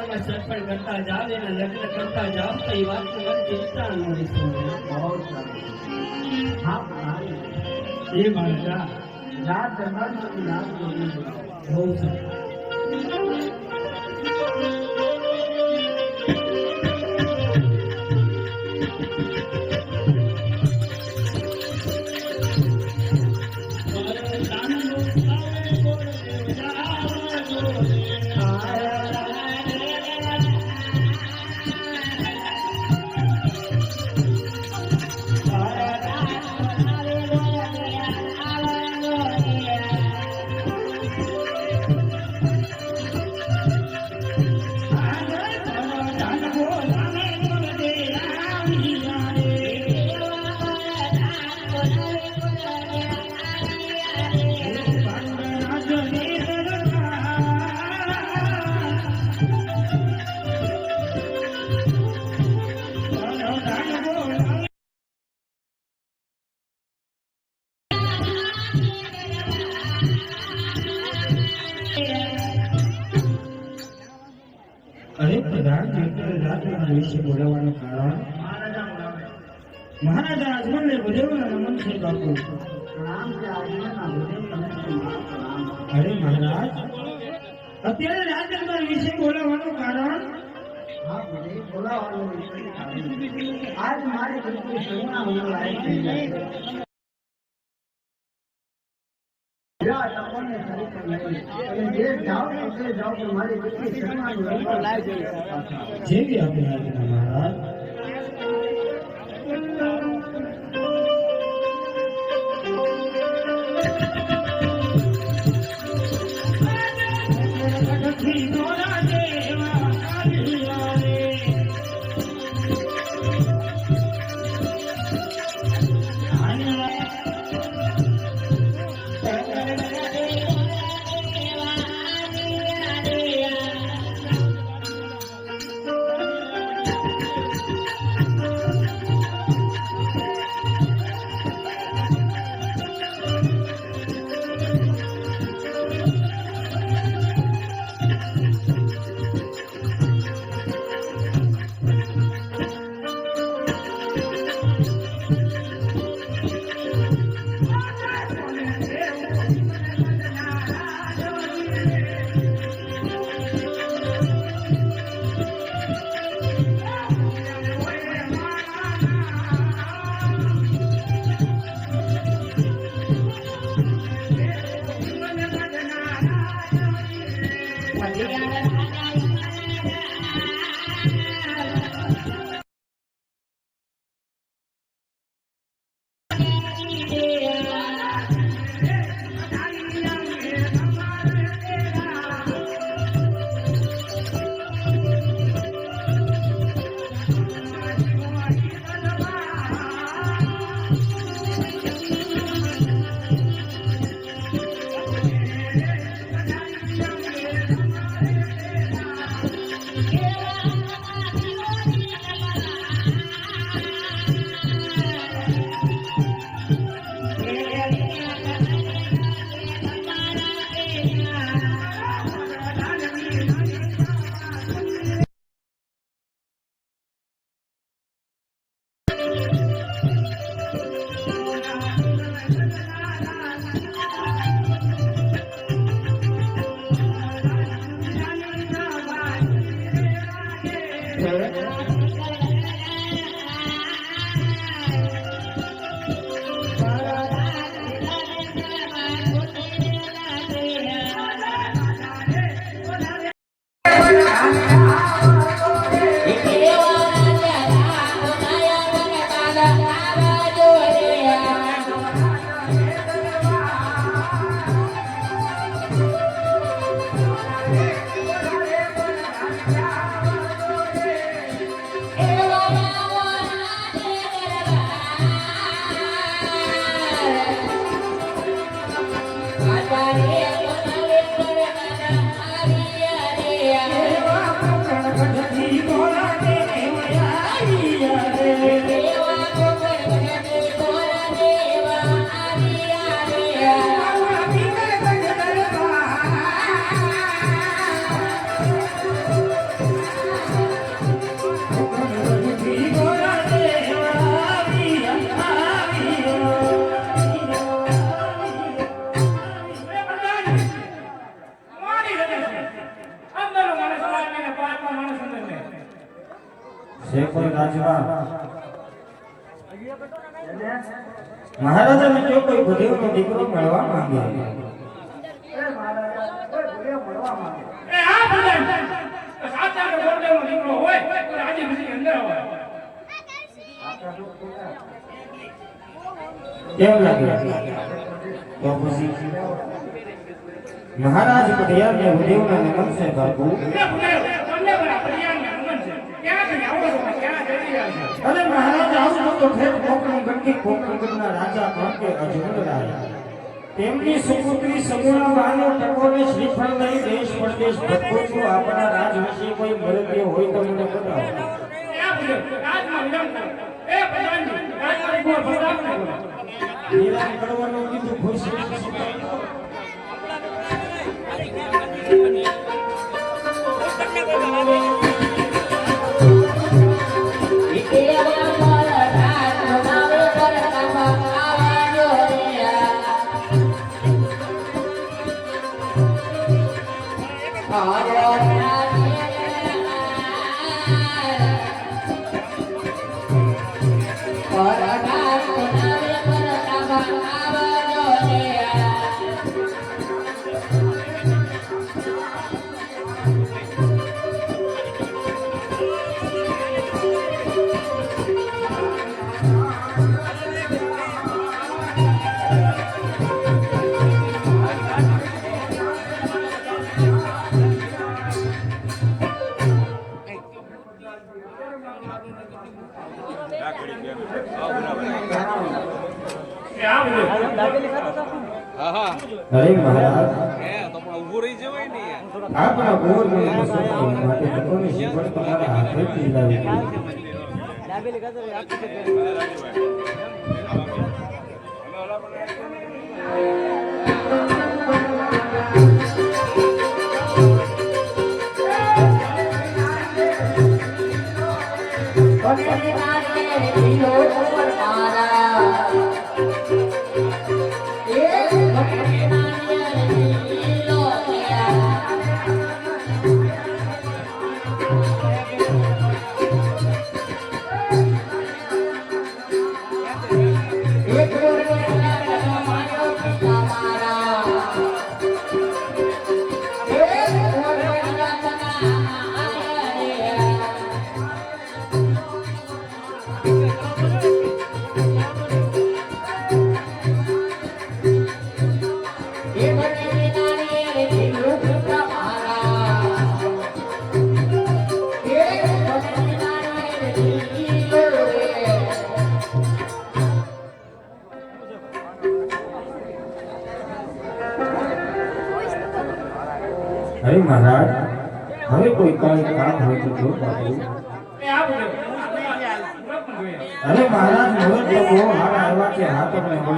ગામડામાં સરપંચ કરતા જાવ એના લગ્ન કરતા જાવ તો એ વાત મને ચિંતા ન રહેશે. એ મારા રાત દરબાર બહુ સારું. વિશે બોલાવવાનું કારણ મહારાજા આજમલને ભદેવના નમન છે બાપુ. અરે મહારાજ અત્યારે રાજદરબાર વિશે બોલાવવાનું કારણ આજ મારી પત્ની શરૂના લાયક થઈ જાય. જેવી આપણી આજ્ઞા મહારાજ. માણસ અંદર ને છે કોઈ રાજવા મહારાજા મિત્રો કોઈ ભૂદેવનો દીકરો મળવા માંગે એ આ ભગવાન સાચા કે બોલદેવનો દીકરો હોય તો આજે બીજી અંદર આવે કેમ લાગે તો પછી મહારાજ પટિયાર ને ભૂદેવના નમન છે બાપુ અરે મહારાજ આવું તો ફેર કોકણ ગંડી કોકણગઢના રાજા કોકે અજમલરાય તેમની સુપુત્રી સગુણા બાનો ટકોરે શ્રીફળ લઈ દેશ પરદેશ ભટકો છું આપણા રાજ વિશે કોઈ મરદ્ય હોય તો મને બતાવો નિરાન કરવાનું કીધું ખુશ અરે મહારાજ આપણા ગોવર્ધન માટે લોકોને શ્રીફળ તમારા હાથેથી લાવી અરે મહારાજ હવે કોઈ કાંઈ કામ હોય તો જો બાપુ અરે મહારાજ મોરત લોકો હારા આવ્યા છે હાથ અમને મળી